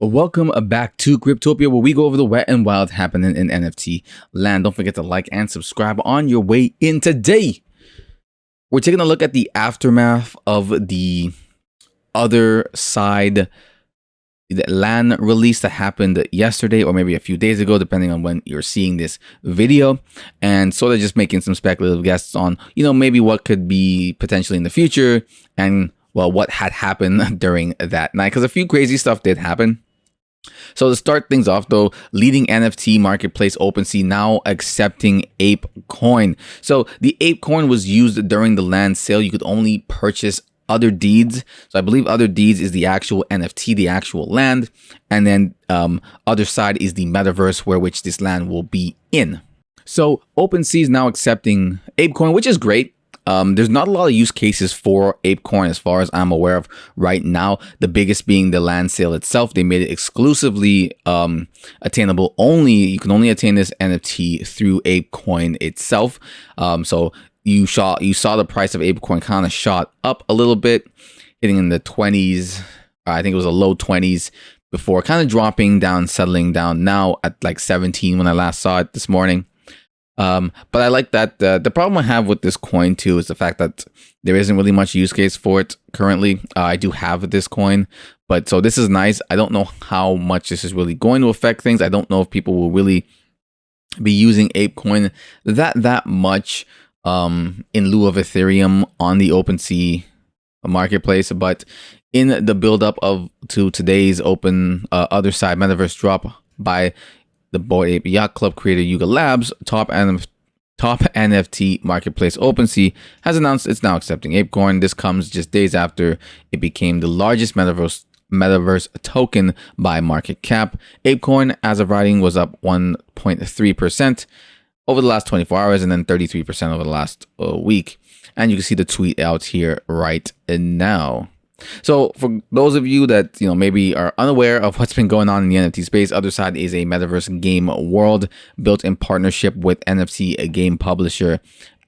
Well, welcome back to Cryptopia, where we go over the wet and wild happening in NFT land. Don't forget to like and subscribe on your way in. Today, we're taking a look at the aftermath of the other side the land release that happened yesterday or maybe a few days ago, depending on when you're seeing this video, and sort of just making some speculative guesses on, maybe what could be potentially in the future and, well, what had happened during that night, because a few crazy stuff did happen. So to start things off, though, leading NFT marketplace OpenSea now accepting Ape Coin. So the Ape Coin was used during the land sale. You could only purchase other deeds. So I believe other deeds is the actual NFT, the actual land, and then other side is the metaverse where which this land will be in. So OpenSea is now accepting Ape Coin, which is great. There's not a lot of use cases for ApeCoin as far as I'm aware of right now. The biggest being the land sale itself. They made it exclusively attainable. You can only attain this NFT through ApeCoin itself. So you saw the price of ApeCoin kind of shot up a little bit, hitting in the 20s. I think it was a low 20s before kind of dropping down, settling down now at like 17 when I last saw it this morning. But I like that. The problem I have with this coin too is the fact that there isn't really much use case for it currently. I do have this coin, but so this is nice. I don't know how much this is really going to affect things. I don't know if people will really be using ApeCoin that much in lieu of Ethereum on the OpenSea marketplace. But in the build up to today's other side metaverse drop by the Bored Ape Yacht Club creator Yuga Labs, top NFT marketplace OpenSea has announced it's now accepting ApeCoin. This comes just days after it became the largest metaverse token by market cap. ApeCoin, as of writing, was up 1.3% over the last 24 hours and then 33% over the last week. And you can see the tweet out here right now. So for those of you that maybe are unaware of what's been going on in the NFT space, Other Side is a metaverse game world built in partnership with NFT game publisher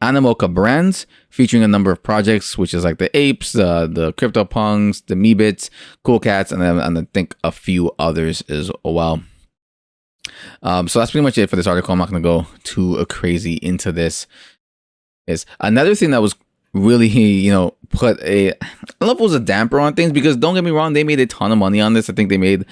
Animoca Brands, featuring a number of projects, which is like the apes, the CryptoPunks, the Meebits, Cool Cats, and I think a few others as well. So that's pretty much it for this article. I'm not going to go too crazy into this. Is another thing that was really, put I don't know if it was a damper on things, because don't get me wrong, they made a ton of money on this. I think they made,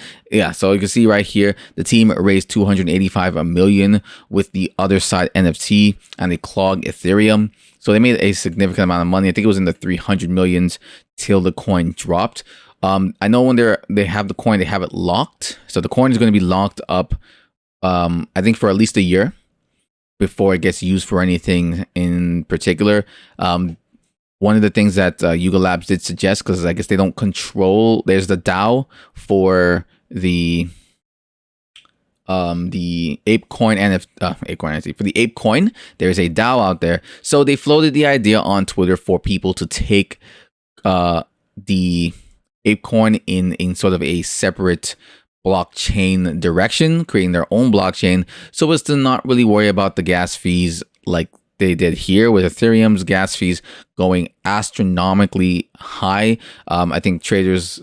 so you can see right here, the team raised 285 million with the Other Side NFT and they clogged Ethereum. So they made a significant amount of money. I think it was in the 300 millions till the coin dropped. I know when they have the coin, they have it locked. So the coin is going to be locked up, I think for at least a year before it gets used for anything in particular. One of the things that Yuga Labs did suggest, because I guess they don't control, there's the DAO for the ApeCoin NFT, for the ApeCoin, there's a DAO out there. So they floated the idea on Twitter for people to take the ApeCoin in sort of a separate blockchain direction, creating their own blockchain, so as to not really worry about the gas fees like they did here with Ethereum's gas fees going astronomically high. I think traders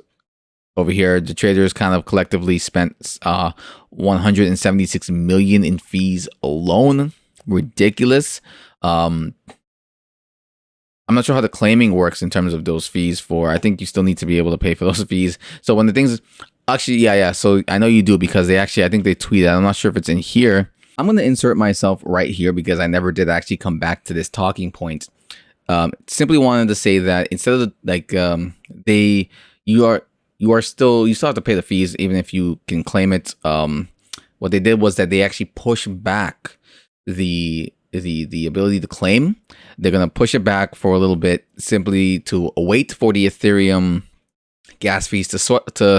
over here, the traders kind of collectively spent 176 million in fees alone. Ridiculous. I'm not sure how the claiming works in terms of those fees I think you still need to be able to pay for those fees. So when the things, actually, yeah. So I know you do, because I think they tweeted, I'm not sure if it's in here. I'm going to insert myself right here because I never did actually come back to this talking point. Simply wanted to say that instead of you still have to pay the fees even if you can claim it. What they did was that they actually pushed back the ability to claim. They're going to push it back for a little bit, simply to wait for the Ethereum gas fees to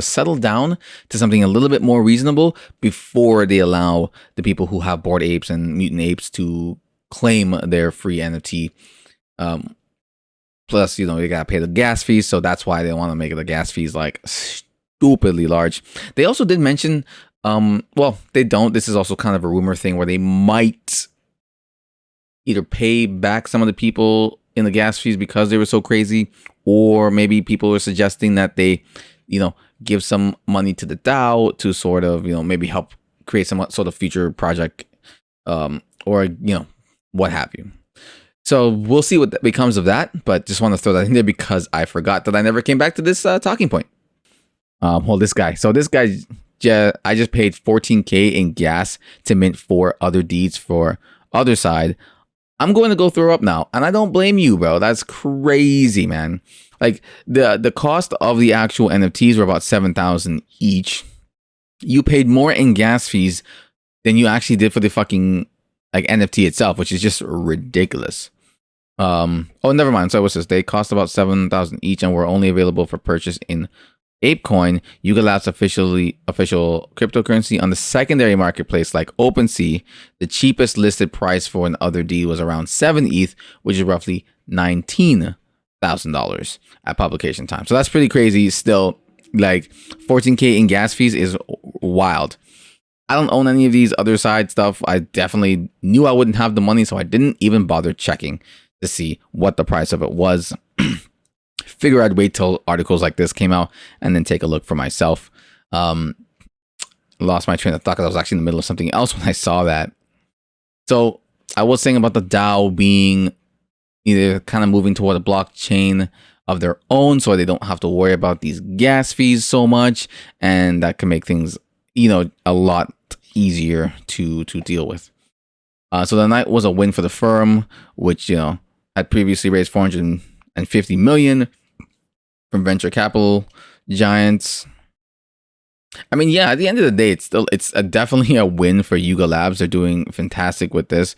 settle down to something a little bit more reasonable before they allow the people who have Bored Apes and Mutant Apes to claim their free NFT. Plus, you gotta pay the gas fees, so that's why they want to make the gas fees like stupidly large. They also did mention, well, they don't. This is also kind of a rumor thing where they might either pay back some of the people in the gas fees because they were so crazy, or maybe people are suggesting that they, give some money to the DAO to sort of, maybe help create some sort of future project, or, what have you. So we'll see what becomes of that, but just want to throw that in there because I forgot that I never came back to this talking point. Well, this guy. So this guy, I just paid 14K in gas to mint 4 other deeds for other side. I'm going to go throw up now, and I don't blame you, bro. That's crazy, man. Like the cost of the actual NFTs were about 7,000 each. You paid more in gas fees than you actually did for the fucking like NFT itself, which is just ridiculous. Oh, never mind. So what's this? They cost about 7,000 each, and were only available for purchase in ApeCoin, Yuga Labs' official cryptocurrency. On the secondary marketplace like OpenSea, the cheapest listed price for an other deed was around 7 ETH, which is roughly $19,000 at publication time. So that's pretty crazy. Still, like 14K in gas fees is wild. I don't own any of these other side stuff. I definitely knew I wouldn't have the money, so I didn't even bother checking to see what the price of it was. Figure I'd wait till articles like this came out and then take a look for myself. Lost my train of thought because I was actually in the middle of something else when I saw that. So I was saying about the DAO being either kind of moving toward a blockchain of their own, so they don't have to worry about these gas fees so much, and that can make things, a lot easier to deal with. So the night was a win for the firm, which had previously raised 450 million from venture capital giants. I mean, yeah, at the end of the day, it's definitely a win for Yuga Labs. They're doing fantastic with this.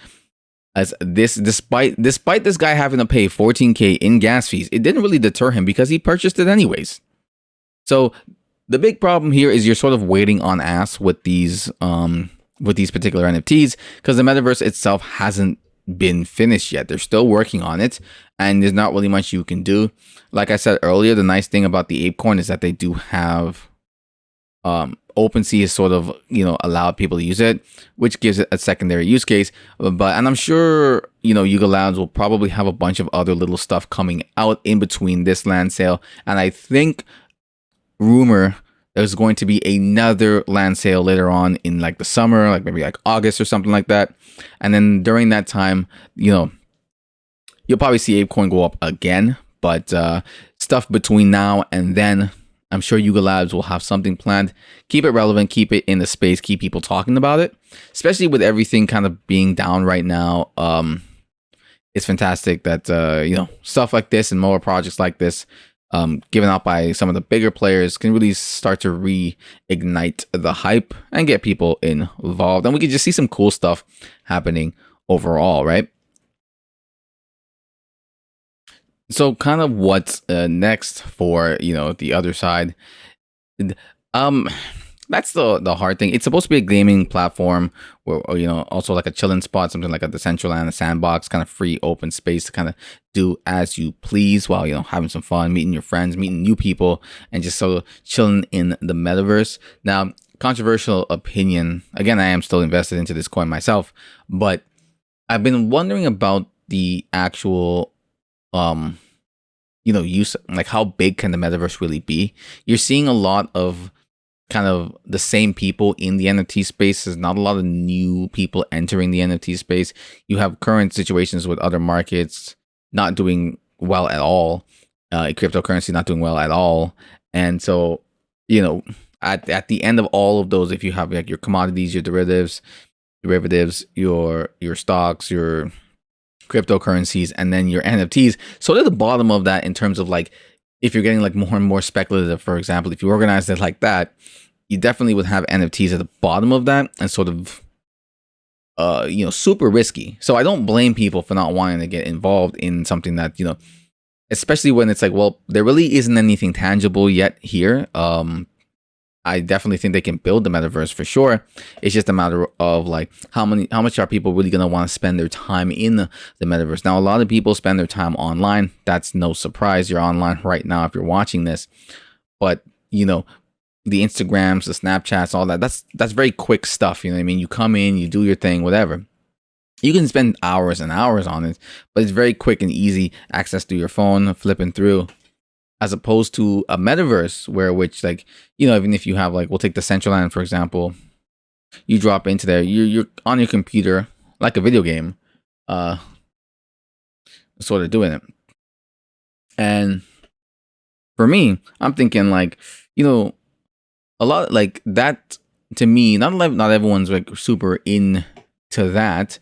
As this, despite this guy having to pay 14K in gas fees, it didn't really deter him because he purchased it anyways. So the big problem here is you're sort of waiting on ass with these particular NFTs because the metaverse itself hasn't been finished yet. They're still working on it, and there's not really much you can do. Like I said earlier, the nice thing about the ApeCoin is that they do have OpenSea is sort of allowed people to use it, which gives it a secondary use case. And I'm sure Yuga Labs will probably have a bunch of other little stuff coming out in between this land sale, and I think rumor there's going to be another land sale later on in like the summer, like maybe like August or something like that. And then during that time, you'll probably see ApeCoin go up again. But stuff between now and then, I'm sure Yuga Labs will have something planned. Keep it relevant, keep it in the space, keep people talking about it, especially with everything kind of being down right now. It's fantastic that stuff like this and more projects like this given out by some of the bigger players can really start to reignite the hype and get people involved, and we can just see some cool stuff happening overall, right? So kind of what's next for the other side. That's the hard thing. It's supposed to be a gaming platform where, also like a chilling spot, something like a Decentraland, a sandbox, kind of free open space to kind of do as you please while, having some fun, meeting your friends, meeting new people, and just sort of chilling in the metaverse. Now, controversial opinion. Again, I am still invested into this coin myself, but I've been wondering about the actual, use, like how big can the metaverse really be? You're seeing a lot of kind of the same people in the NFT space. There's not a lot of new people entering the NFT space. You have current situations with other markets not doing well at all, cryptocurrency not doing well at all. And so, at the end of all of those, if you have like your commodities, your derivatives, your stocks, your cryptocurrencies, and then your NFTs, so they're the bottom of that in terms of like, if you're getting like more and more speculative, for example, if you organize it like that, you definitely would have NFTs at the bottom of that and sort of, super risky. So I don't blame people for not wanting to get involved in something that, especially when it's like, well, there really isn't anything tangible yet here. I definitely think they can build the metaverse for sure. It's just a matter of like how much are people really going to want to spend their time in the metaverse. Now, a lot of people spend their time online. That's no surprise. You're online right now if you're watching this. But, the Instagrams, the Snapchats, all that, that's very quick stuff. You know what I mean? You come in, you do your thing, whatever. You can spend hours and hours on it, but it's very quick and easy access to your phone, flipping through. as opposed to a metaverse which like, even if you have like, we'll take the Central Land for example, you drop into there, you're on your computer like a video game, sort of doing it. And for me, I'm thinking like, a lot like that to me, not everyone's like super into that.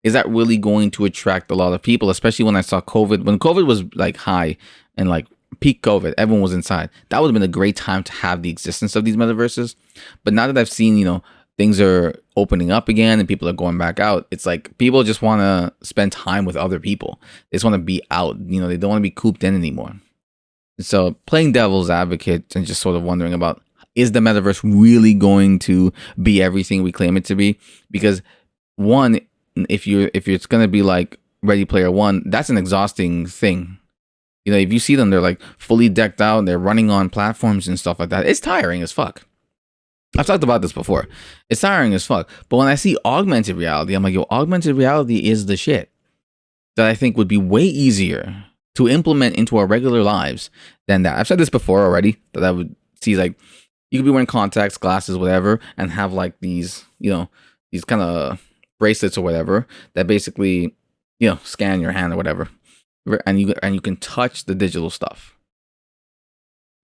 Is that really going to attract a lot of people? Especially when I saw COVID, when COVID was like high and like peak COVID, everyone was inside. That would have been a great time to have the existence of these metaverses. But now that I've seen, things are opening up again and people are going back out, it's like people just want to spend time with other people. They just want to be out. They don't want to be cooped in anymore. So playing devil's advocate and just sort of wondering about, is the metaverse really going to be everything we claim it to be? Because one, if it's going to be like Ready Player One, that's an exhausting thing. If you see them, they're like fully decked out, they're running on platforms and stuff like that. It's tiring as fuck. I've talked about this before. It's tiring as fuck. But when I see augmented reality, I'm like, yo, augmented reality is the shit that I think would be way easier to implement into our regular lives than that. I've said this before already, that I would see like, you could be wearing contacts, glasses, whatever, and have like these, these kind of bracelets or whatever that basically, scan your hand or whatever, and you can touch the digital stuff.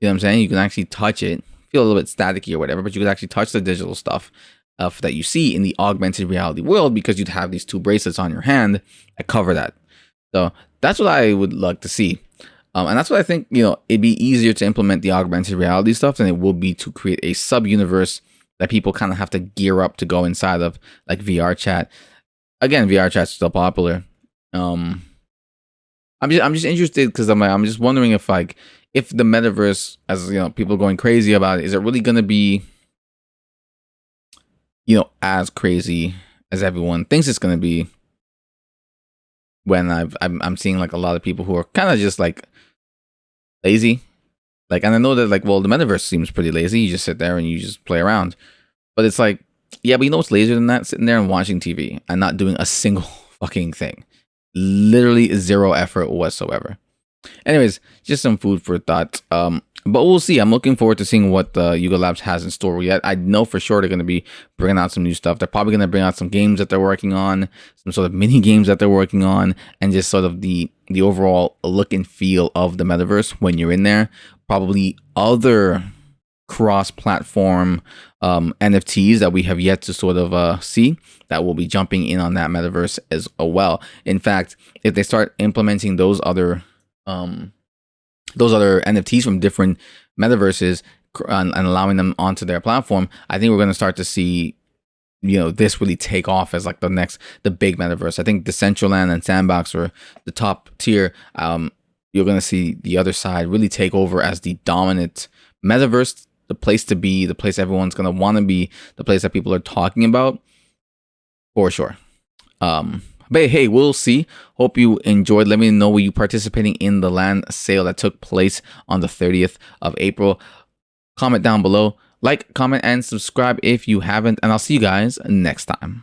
You know what I'm saying? You can actually touch it, feel a little bit staticky or whatever, but you could actually touch the digital stuff that you see in the augmented reality world, because you'd have these two bracelets on your hand that cover that. So that's what I would like to see. And that's what I think, it'd be easier to implement the augmented reality stuff than it will be to create a sub-universe that people kind of have to gear up to go inside of, like VR chat. Again, VR chat's still popular. I'm just interested because I'm just wondering if the metaverse, as people going crazy about it, is it really going to be, as crazy as everyone thinks it's going to be? When I'm seeing like a lot of people who are kind of just like lazy, like, and I know that like, well, the metaverse seems pretty lazy. You just sit there and you just play around, but it's like, yeah, but what's lazier than that? Sitting there and watching TV and not doing a single fucking thing, literally zero effort whatsoever. Anyways, just some food for thought. But we'll see. I'm looking forward to seeing what Yuga Labs has in store. Yet I know for sure they're going to be bringing out some new stuff. They're probably going to bring out some games that they're working on, some sort of mini games that they're working on, and just sort of the overall look and feel of the metaverse when you're in there. Probably other cross-platform NFTs that we have yet to sort of see that will be jumping in on that metaverse as well. In fact, if they start implementing those other NFTs from different metaverses and allowing them onto their platform, I think we're going to start to see, this really take off as like the big metaverse. I think Decentraland and Sandbox are the top tier. You're going to see the other side really take over as the dominant metaverse, the place to be, the place everyone's going to want to be, the place that people are talking about for sure. But hey, we'll see. Hope you enjoyed. Let me know, were you participating in the land sale that took place on the 30th of April? Comment down below. Like, comment, and subscribe if you haven't. And I'll see you guys next time.